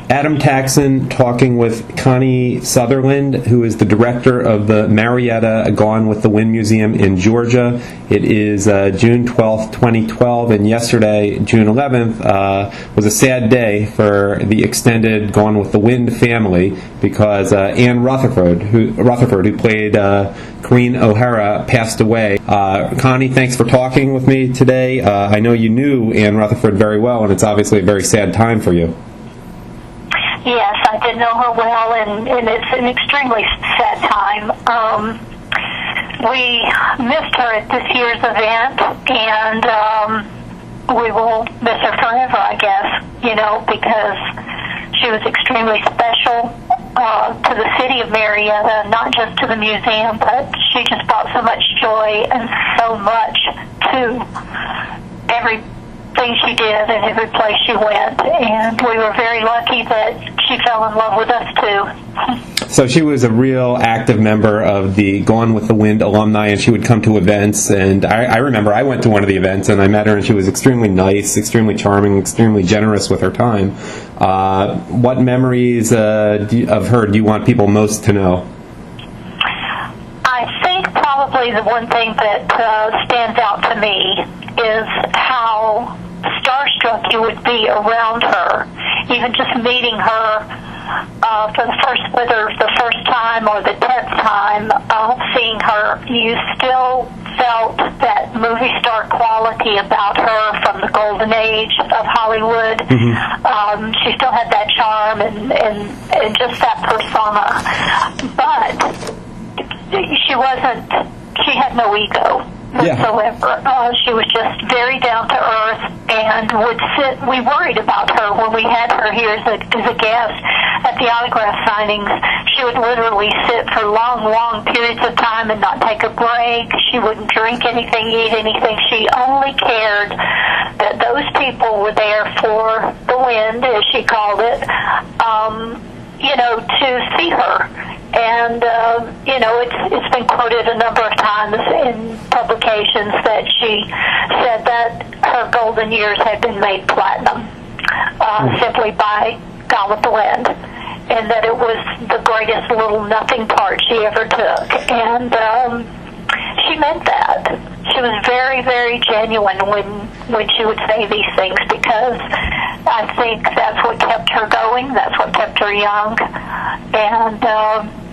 Adam Taxon talking with Connie Sutherland, who is the director of the Marietta Gone with the Wind Museum in Georgia. It is June 12th, 2012, and yesterday, June 11th, was a sad day for the extended Gone with the Wind family because Anne Rutherford, who played Queen O'Hara, passed away. Connie, thanks for talking with me today. I know you knew Anne Rutherford very well, and it's obviously a very sad time for you. Yes, I did know her well, and it's an extremely sad time. We missed her at this year's event, and we will miss her forever, I guess, because she was extremely special to the city of Marietta, not just to the museum, but she just brought so much joy and so much to everything she did and every place she went. And we were very lucky that she fell in love with us, too. So she was a real active member of the Gone with the Wind alumni, and she would come to events. And I remember I went to one of the events, and I met her, and she was extremely nice, extremely charming, extremely generous with her time. What memories of her do you want people most to know? I think probably the one thing that stands out to me is how starstruck you would be around her, even just meeting her whether the first time or the 10th time, seeing her, you still felt that movie star quality about her from the golden age of Hollywood. Mm-hmm. She still had that charm and just that persona, but she had no ego whatsoever. She was just very down to earth and would sit. We worried about her when we had her here as a guest at the autograph signings. She would literally sit for long periods of time and not take a break. She wouldn't drink anything, eat anything. She only cared that those people were there for the wind, as she called it, to see her. And, it's been quoted a number of times in publications that she said that her golden years had been made platinum simply by Gone with the Wind, and that it was the greatest little nothing part she ever took. And she meant that. She was very, very genuine when she would say these things, because I think that's what kept her going, that's what kept her young, and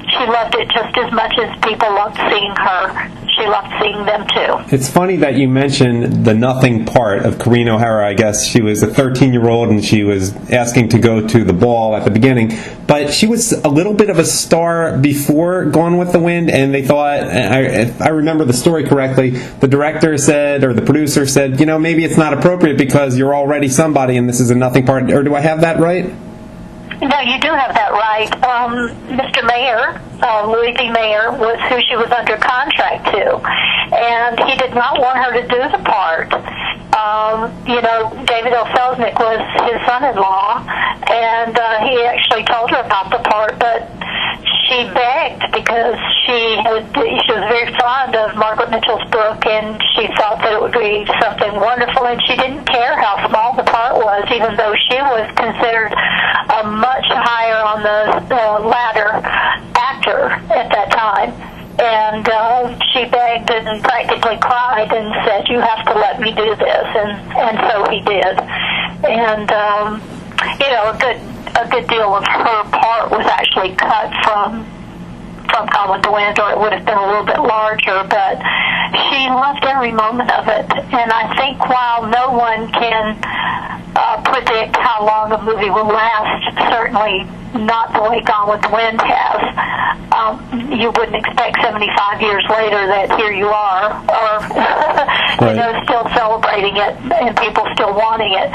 she loved it just as much as people loved seeing her. She loved seeing them, too. It's funny that you mentioned the nothing part of Queen O'Hara. I guess she was a 13-year-old and she was asking to go to the ball at the beginning. But she was a little bit of a star before Gone with the Wind, and they thought, if I remember the story correctly, the director said, or the producer said, maybe it's not appropriate because you're already somebody and this is a nothing part. Or do I have that right? No, you do have that right. Mr. Mayer, Louis B. Mayer, was who she was under contract to, and he did not want her to do the part. David L. Selznick was his son-in-law, and he actually told her about the part, but she begged because she was very fond of Margaret Mitchell's book, and she thought that it would be something wonderful, and she didn't care how small the part was, even though she was considered a much higher on the ladder actor at that time. And she begged and practically cried and said, "You have to let me do this," and so he did. And a good deal of her part was actually cut from Gone with the Wind, or it would have been a little bit larger, but she loved every moment of it. And I think while no one can predict how long a movie will last, certainly not the way Gone with the Wind has, you wouldn't expect 75 years later that here you are, or right. Still celebrating it and people still wanting it.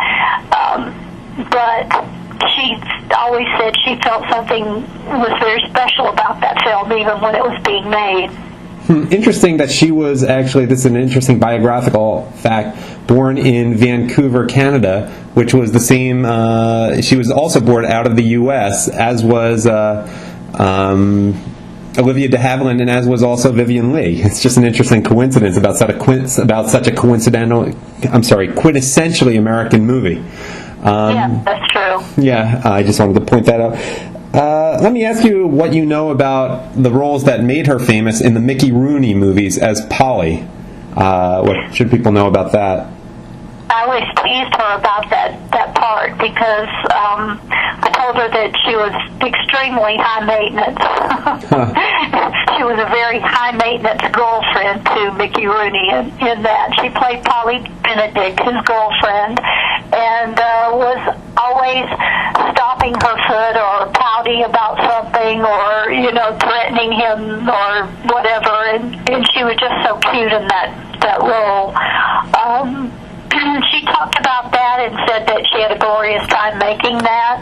But she always said she felt something was very special about that film, even when it was being made. Interesting that she was actually, this is an interesting biographical fact, born in Vancouver, Canada, which was the same, she was also born out of the U.S., as was Olivia de Havilland, and as was also Vivien Leigh. It's just an interesting coincidence about such a quintessentially American movie. Yeah, that's true. Yeah, I just wanted to point that out. Let me ask you what you know about the roles that made her famous in the Mickey Rooney movies as Polly. What should people know about that? I always teased her about that part because I told her that she was extremely high maintenance. She was a very high maintenance girlfriend to Mickey Rooney in that she played Polly Benedict, his girlfriend, and was always stopping her foot or pouting about something or, threatening him or whatever, and she was just so cute in that role. She talked about that and said that she had a glorious time making that.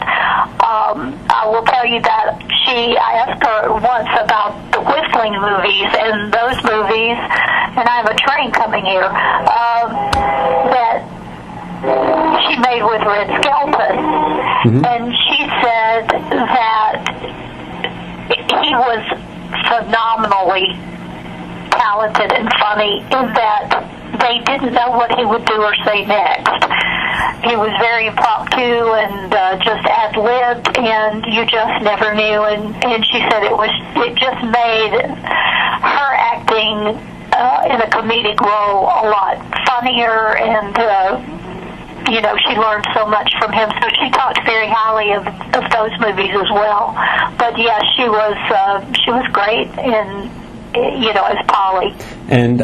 I will tell you that I asked her once about the whistling movies, and those movies, and I have a train coming here, that she made with Red Skelton. Mm-hmm. And she said that he was phenomenally talented and funny in that they didn't know what he would do or say next. He was very impromptu and just ad-libbed, and you just never knew. And she said it just made her acting in a comedic role a lot funnier, and she learned so much from him. So she talked very highly of those movies as well. But yeah, she was great as Polly. And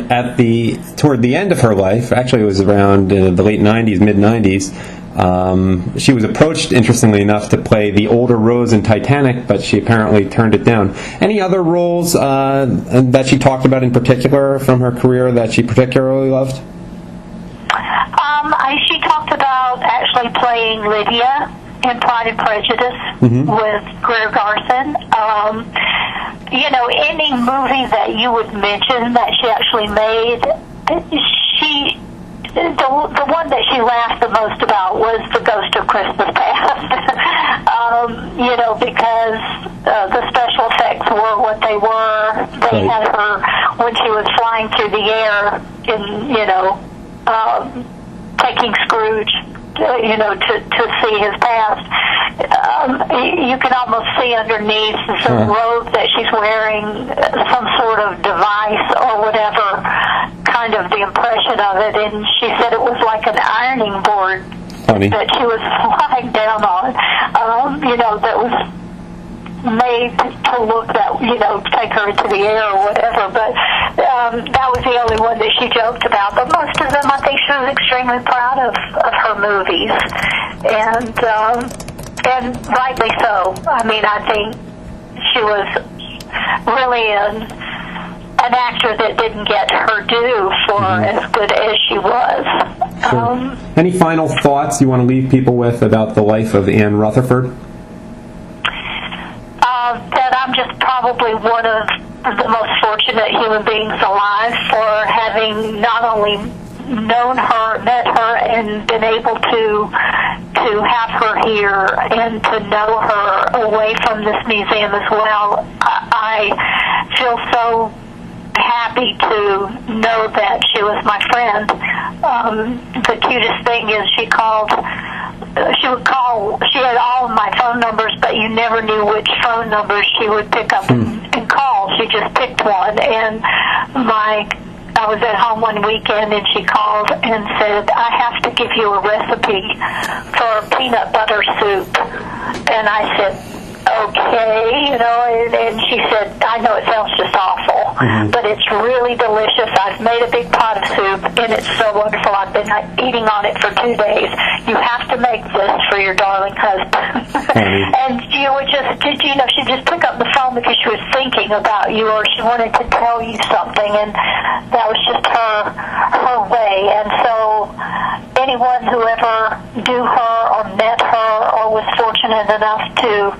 toward the end of her life, actually it was around the late 90s, mid-90s, she was approached, interestingly enough, to play the older Rose in Titanic, but she apparently turned it down. Any other roles that she talked about in particular from her career that she particularly loved? She talked about actually playing Lydia in Pride and Prejudice with Greer Garson. Any movie that you would mention that she actually made, the one that she laughed the most about was The Ghost of Christmas Past. Because the special effects were what they were. They had her when she was flying through the air taking Scrooge, to see his past. You can almost see underneath the robe that she's wearing some sort of device or whatever, kind of the impression of it. And she said it was like an ironing board that she was flying down on, that was made to look that, take her into the air or whatever. But that was the only one that she joked about. But most of them, I think she was extremely proud of her movies. And rightly so. I mean, I think she was really an actor that didn't get her due for as good as she was. Sure. Any final thoughts you want to leave people with about the life of Anne Rutherford? That I'm just probably one of the most fortunate human beings alive for having not only known her, met her, and been able to have her here and to know her away from this museum as well. I feel so happy to know that she was my friend. The cutest thing is she had all of my phone numbers, but you never knew which phone numbers she would pick up and call. She just picked one, and I was at home one weekend, and she called and said, "I have to give you a recipe for peanut butter soup." And I said, "Okay," and she said, "I know it sounds just awful, but it's really delicious. I've made a big pot of soup, and it's so wonderful. I've been eating on it for 2 days. You have to make this for your darling husband." And she'd just pick up the phone because she was thinking about you, or she wanted to tell you something, and that was just her way. And so anyone who ever knew her or met her or was fortunate enough to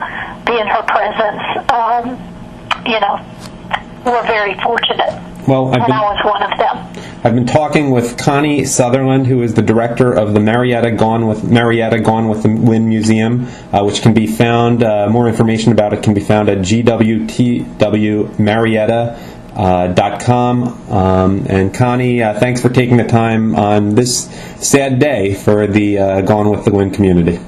be in her presence, we're very fortunate. Well, I was one of them. I've been talking with Connie Sutherland, who is the director of the Marietta Gone with the Wind Museum, which can be found. More information about it can be found at gwtwmarietta.org. And Connie, thanks for taking the time on this sad day for the Gone with the Wind community.